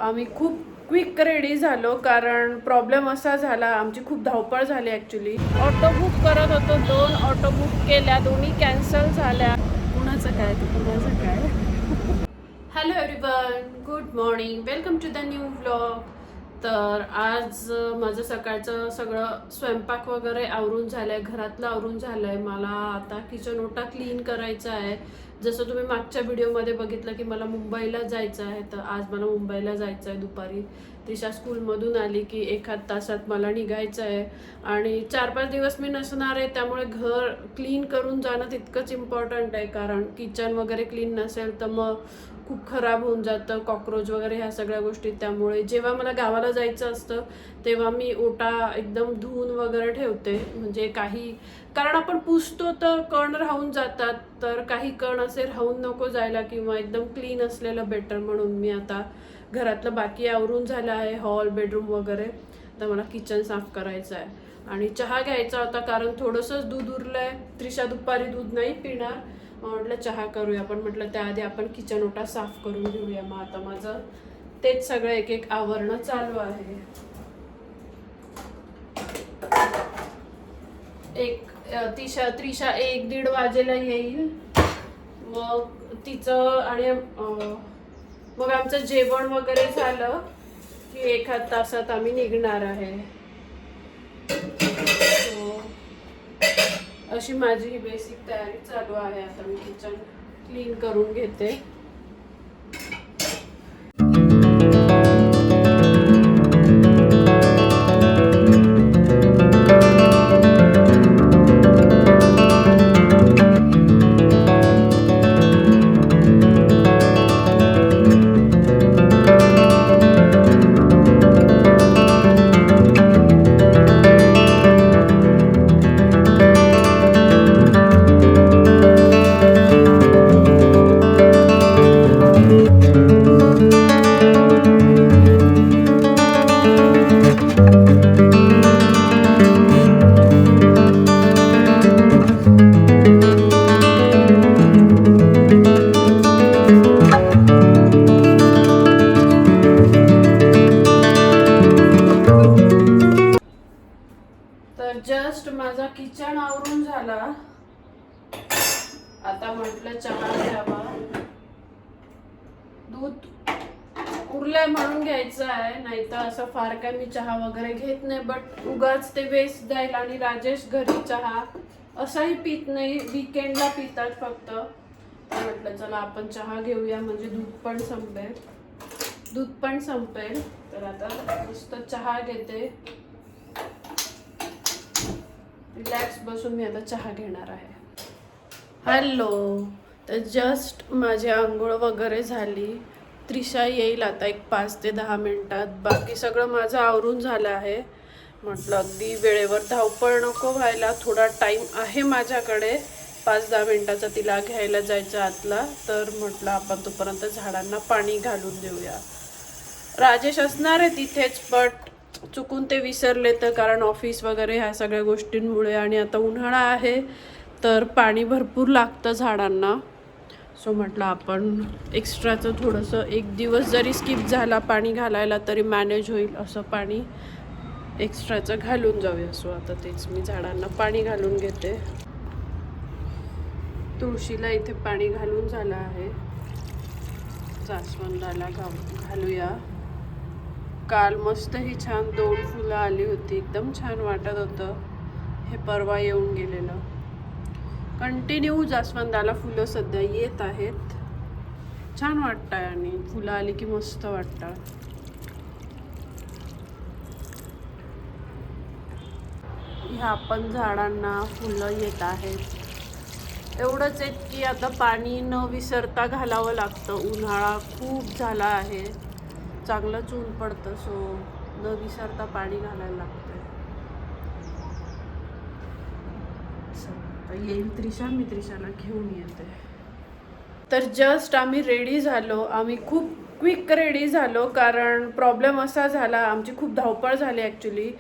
आम्ही खूप quick ready झालो कारण प्रॉब्लेम असा झाला, आमची खूप धावपळ झाली ॲक्च्युली. ऑटो बुक करत होतो, 2 ऑटो बुक केल्या, दोन्ही कॅन्सल झाल्या. कुणाचं काय तर कुणाचं काय. Hello everyone, good morning, welcome to the new vlog. तर आज माझं सकाळचं सगळं स्वयंपाक वगैरे आवरून झालं आहे, घरातलं आवरून झालं आहे. मला आता किचन ओटा क्लीन करायचा आहे. जसं तुम्ही मागच्या व्हिडिओमध्ये बघितलं की मला मुंबईला जायचं आहे, तर आज मला मुंबईला जायचं आहे. दुपारी तिच्या स्कूलमधून आली की 1-8 तासात मला निघायचं आहे आणि 4-5 दिवस मी नसणार आहे. त्यामुळे घर क्लीन करून जाणं तितकंच इम्पॉर्टंट आहे, कारण किचन वगैरे क्लीन नसेल तर मग खूप खराब होऊन जातं, कॉक्रोच वगैरे ह्या सगळ्या गोष्टी. त्यामुळे जेव्हा मला गावाला जायचं असतं तेव्हा मी ओटा एकदम धुवून वगैरे ठेवते, म्हणजे काही कारण आपण पुसतो तर कण राहून जातात, तर काही कण असे राहून नको जायला किंवा एकदम क्लीन असलेलं बेटर. म्हणून मी आता घरातलं बाकी आवरून झालं आहे, हॉल बेडरूम वगैरे. तर मला किचन साफ करायचं आहे आणि चहा घ्यायचा होता कारण थोडंसंच दूध उरलं आहे. त्रिशा दुपारी दूध नाही पिणार, म्हटलं चहा करूया, पण म्हटलं त्याआधी आपण किचन ओटा साफ करून घेऊया. मग आता माझं तेच सगळं एक एक आवरणं चालू आहे. त्रिशा 1-1:30 वाजेला येईल, मग तिचं आणि मग आमचं जेवण वगैरे झालं की 1-8 तासात आम्ही निघणार आहे. अशी माझी ही बेसिक तयारी चालू आहे. आता मी किचन क्लीन करून घेते. जस्ट माझा किचन आवरून झाला. आता म्हटलं चहा घ्यावा. दूध उरलंय म्हणून घ्यायचं आहे, नाही तर असं फार काय मी चहा वगैरे घेत नाही. बट उगाच ते वेस्ट जाईल आणि राजेश घरी चहा असाही पित नाही, वीकेंडला पितात फक्त. म्हटलं चला आपण चहा घेऊया, म्हणजे दूध पण संपेल. तर आता नुसतं चहा घेते, रिलॅक्स बसून मी आता चहा घेणार आहे. हॅलो, तर जस्ट माझी आंघोळ वगैरे झाली. त्रिशा येईल आता एक 5 ते 10 मिनिटात. बाकी सगळं माझं आवरून झालं आहे. म्हटलं अगदी वेळेवर धावपळ नको व्हायला, थोडा टाईम आहे माझ्याकडे, 5-10 मिनिटाचा तिला घ्यायला जायचं आतला. तर म्हटलं आपण तोपर्यंत झाडांना पाणी घालून देऊया. राजेश असणार आहे तिथेच, बट चुकून ते विसरले, तर कारण ऑफिस वगैरे ह्या सगळ्या गोष्टींमुळे. आणि आता उन्हाळा आहे तर पाणी भरपूर लागतं झाडांना. सो म्हटलं आपण एक्स्ट्राचं थोडंसं एक दिवस जरी स्किप झाला पाणी घालायला तरी मॅनेज होईल, असं पाणी एक्स्ट्राचं घालून जाऊया. सो आता तेच मी झाडांना पाणी घालून घेते. तुळशीला इथे पाणी घालून झालं आहे, जास्वंदाला घालूया. काल मस्त ही छान 2 फुलं आली होती, एकदम छान वाटत होतं. हे परवा येऊन गेलेलं. कंटिन्यू जास्वंदाला फुलं सध्या येत आहेत, छान वाटतं आहे आणि फुलं आली की मस्त वाटतं. ह्या पण झाडांना फुलं येत आहेत. एवढंच आहे की आता पाणी न विसरता घालावं लागतं. उन्हाळा खूप झाला आहे, चांगलंच ऊन पडतं, सो न विसरता पाणी घालायला लागतं. येईल त्रिशा, मी त्रिशाला घेऊन येते. तर जस्ट आम्ही रेडी झालो. आम्ही खूप क्विक रेडी झालो कारण प्रॉब्लेम असा झाला, आमची खूप धावपळ झाली ॲक्च्युली.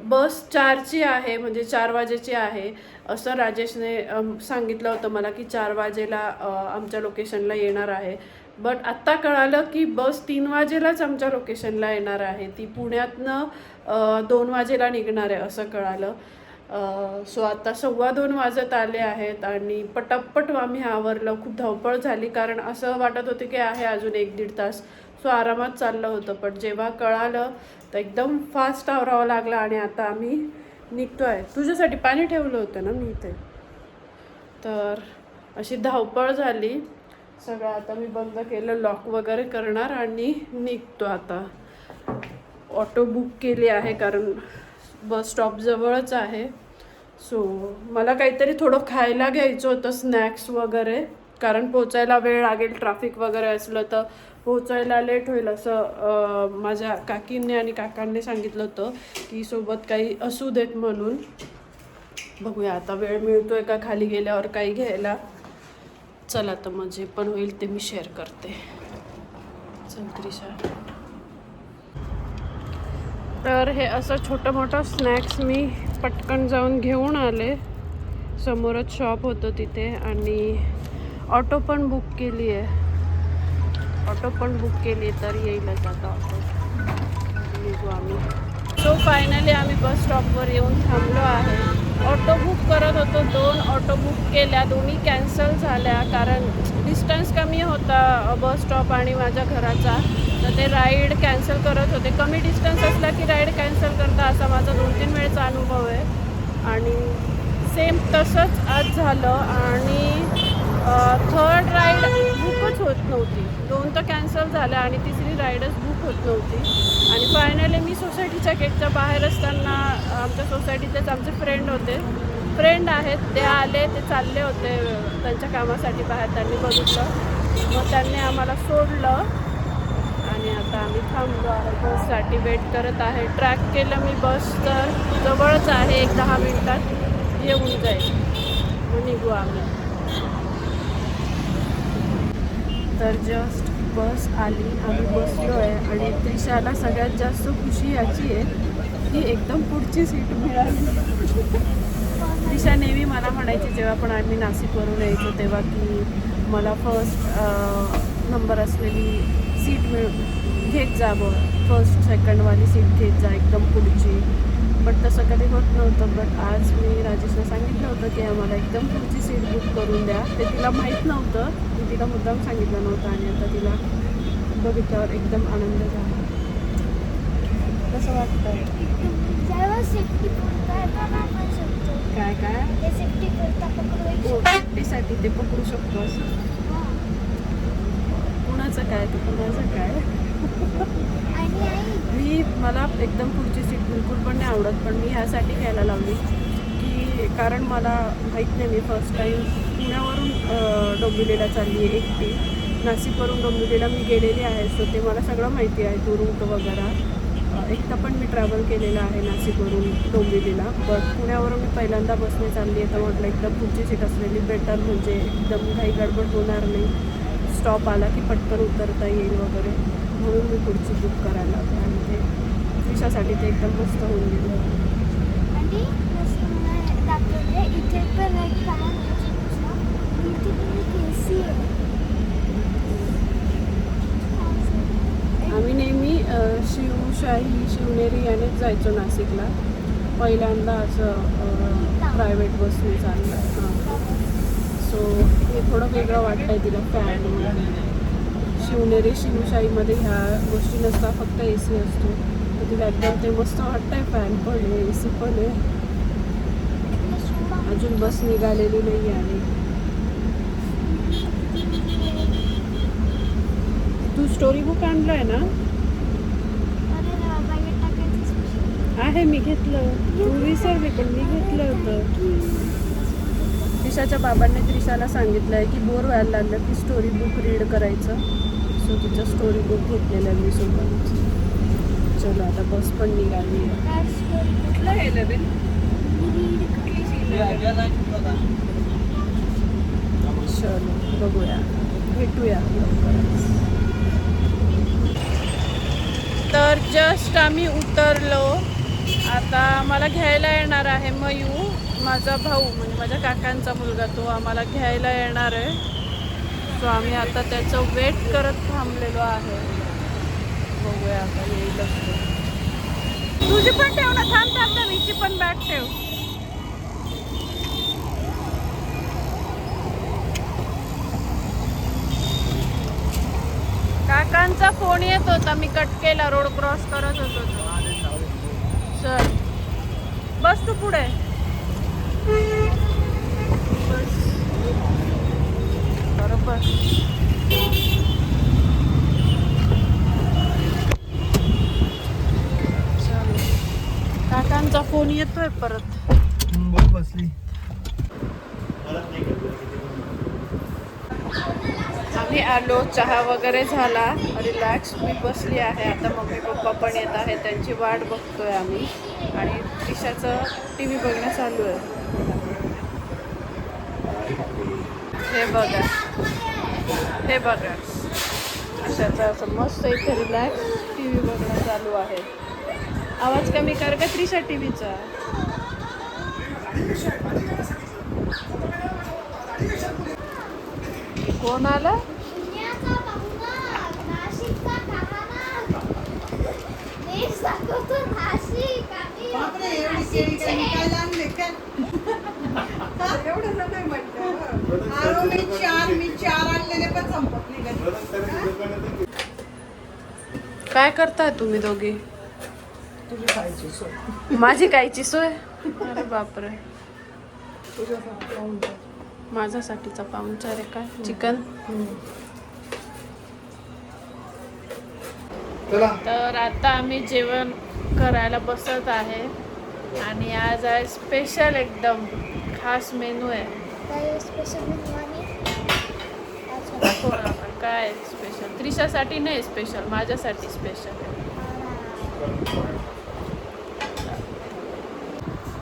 बस 4ची आहे, म्हणजे 4 वाजेची आहे असं राजेशने सांगितलं होतं मला की 4 वाजेला आमच्या लोकेशनला येणार आहे. बट आत्ता कळालं की बस 3 वाजेलाच आमच्या लोकेशनला येणार आहे. ती पुण्यातनं 2 वाजेला निघणार आहे असं कळालं. सो आता 2:15 वाजत आले आहेत आणि पटापट आम्ही आवरलं. खूप धावपळ झाली कारण असं वाटत होते की आहे अजून 1-1.5 तास. सो आरामात चाललं होतं. पण जेव्हा कळालं तर एकदम फास्ट आवरावं लागलं आणि आता आम्ही निघतो आहे. तुझ्यासाठी पाणी ठेवलं होतं ना मी इथे. तर अशी धावपळ झाली. सगळं आता मी बंद केलं, लॉक वगैरे करणार आणि निघतो आता. ऑटो बुक केली आहे कारण बस स्टॉप जवळच आहे. सो मला काहीतरी थोडं खायला घ्यायचं होतं, स्नॅक्स वगैरे, कारण पोचायला वेळ लागेल. ट्रॅफिक वगैरे असलं तर पोचायला लेट होईल असं माझ्या काकींनी आणि काकांनी सांगितलं होतं की सोबत काही असू देत म्हणून. बघूया आता वेळ मिळतोय का खाली गेल्यावर काही घ्यायला. चला तर मग जे पण होईल ते मी शेअर करते. चल त्रिशा. तर हे असं छोटं मोठं स्नॅक्स मी पटकन जाऊन घेऊन आले. समोरच शॉप होतं तिथे आणि ऑटो पण बुक केली आहे. तर येईलच आता ऑटो. निघू आम्ही. सो फायनली आम्ही बस स्टॉपवर येऊन थांबलो आहे. ऑटो बुक करत होतो, 2 ऑटो बुक केल्या, दोन्ही कॅन्सल झाल्या कारण डिस्टन्स कमी होता बस स्टॉप आणि माझ्या घराचा. तर ते राईड कॅन्सल करत होते. कमी डिस्टन्स असला की राईड कॅन्सल करता असा माझा 2-3 वेळेचा अनुभव आहे. आणि सेम तसंच आज झालं आणि थर्ड राईड बुकच होत नव्हती. 2 तर कॅन्सल झाल्या आणि तिसरी राईडच बुक होत नव्हती. आणि फायनली मी सोसायटीच्या गेटच्या बाहेर असताना आमच्या सोसायटीचेच आमचे फ्रेंड आहेत, ते आले, ते चालले होते त्यांच्या कामासाठी बाहेर. त्यांनी बघितलं, मग त्यांनी आम्हाला सोडलं आणि आता आम्ही थांबलो आहे. बससाठी वेट करत आहे. ट्रॅक केलं मी, बस तर जवळच आहे, 1-10 मिनटात येऊन जाईल. मग निघू आम्ही. तर जस्ट बस आली, आम्ही बसलो आहे आणि त्रिशाला सगळ्यात जास्त खुशी याची आहे की एकदम पुढची सीट मिळाली. त्रिशा नेहमी मला म्हणायची जेव्हा पण आम्ही नाशिकवरून यायचो तेव्हा की मला फर्स्ट नंबर असलेली सीट घेत जा, फर्स्ट सेकंडवाली सीट घेत जा एकदम पुढची. बट तसं कधी होत नव्हतं. बट आज मी राजेशला सांगितलं होतं की आम्हाला एकदम पुढची सीट बुक करून द्या. ते तिला माहीत नव्हतं, मी तिला मुद्दाम सांगितलं नव्हतं आणि आता तिला बघितल्यावर एकदम आनंद झाला. कसं वाटतं? काय काय सेफ्टीसाठी ते पकडू शकतो असं. कुणाचं काय ते कुणाचं काय. मला एकदम पुढची सीट बिलकुल पण नाही आवडत. पण मी ह्यासाठी घ्यायला लावली की कारण मला माहीत नाही, मी फर्स्ट टाईम पुण्यावरून डोंबिवलीला चालली आहे एकटी. नाशिकवरून डोंबिवलीला मी गेलेली आहे. सो ते मला सगळं माहिती आहे, तो रूट वगैरे. एकदा पण मी ट्रॅव्हल केलेलं आहे नाशिकवरून डोंबिवलीला. बट पुण्यावरून मी पहिल्यांदा बसने चालली आहे. तर म्हटलं एकदम पुढची सीट असलेली बेटर, म्हणजे एकदम काही गडबड होणार नाही. स्टॉप आला की पटकन उतरता येईल वगैरे, म्हणून मी पुढची बुक करायला लागले. आणि ते त्रिशासाठी ते एकदम मस्त होऊन गेलं. आम्ही नेहमी शिवनेरी यानेच जायचो नाशिकला. पहिल्यांदा असं प्रायव्हेट बसने चाललं. हां, सो हे थोडं वेगळं वाटतं आहे तिला. फॅन शिवनेरी शिवशाहीमध्ये ह्या गोष्टी नसतात, फक्त AC असतो. तर तिला एकदम ते मस्त वाटतं आहे. फॅन पण आहे, AC पण आहे. अजून बस निघालेली नाही आहे. तू स्टोरी बुक आणलं आहे ना? आहे, मी घेतलं. तू विसरली पण मी घेतलं होतं. त्रिशाच्या बाबांनी त्रिशाला सांगितलं आहे की बोर व्हायला लागलं की स्टोरी बुक रीड करायचं. सो तिचं स्टोरी बुक घेतलेलं आहे मी सोबत. चलो आता बस पण निघाली. कुठलं आहे नवीन? चलो बघूया, भेटूया लवकरच. तर जस्ट आम्ही उतरलो. आता मला घ्यायला येणार आहे मयू, माझा भाऊ, म्हणजे माझ्या काकांचा मुलगा. तो आम्हाला घ्यायला येणार आहे. सो आम्ही आता त्याचं वेट करत थांबलेलो आहे. बघूया आता येईलच ते. तुझी पण ठेव ना, थांब थांब थांब, हिची पण बॅग ठेव. काकांचा फोन येत होता, मी कट केला. रोड क्रॉस करत होतो तो. चल बस तू पुढे. बस बरोबर. चल काकांचा फोन येतोय परत. बसली. आम्ही आलो, चहा वगैरे झाला, रिलॅक्स मी बसली आहे. आता मम्मी पप्पा पण येत आहे, त्यांची वाट बघतोय आम्ही. आणि त्रिशाचं टी व्ही बघणं चालू आहे. हे बघा, हे बघा, अशाचं असं मस्त इथे रिलॅक्स टी व्ही बघणं चालू आहे. आवाज कमी कर का त्रिशा टी व्हीचा. कोण आला. काय करताय तुम्ही दोघी. माझी कायची सोय. अरे बापरे, माझ्यासाठीचा पाहुणचार आहे काय. चिकन. तर आता आम्ही जेवण करायला बसत आहे. आणि आज आहे स्पेशल, एकदम खास मेनू आहे. काय स्पेशल. त्रिशासाठी नाही स्पेशल, माझ्यासाठी स्पेशल आहे.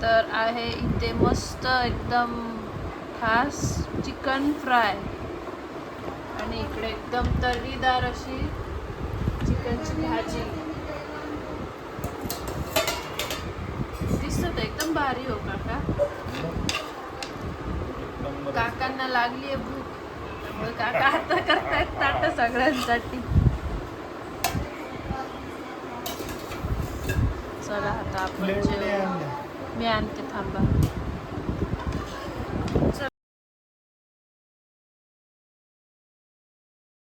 तर आहे इथे मस्त एकदम खास चिकन फ्राय. आणि इकडे एकदम तर्रीदार अशी चिकनची भाजी. दिसत एकदम भारी हो काका. काकांना लागली आहे भूक, त्यामुळे काका आता करतायत ताट सगळ्यांसाठी. चला आता आपण जेवू. मी आणते थांबा.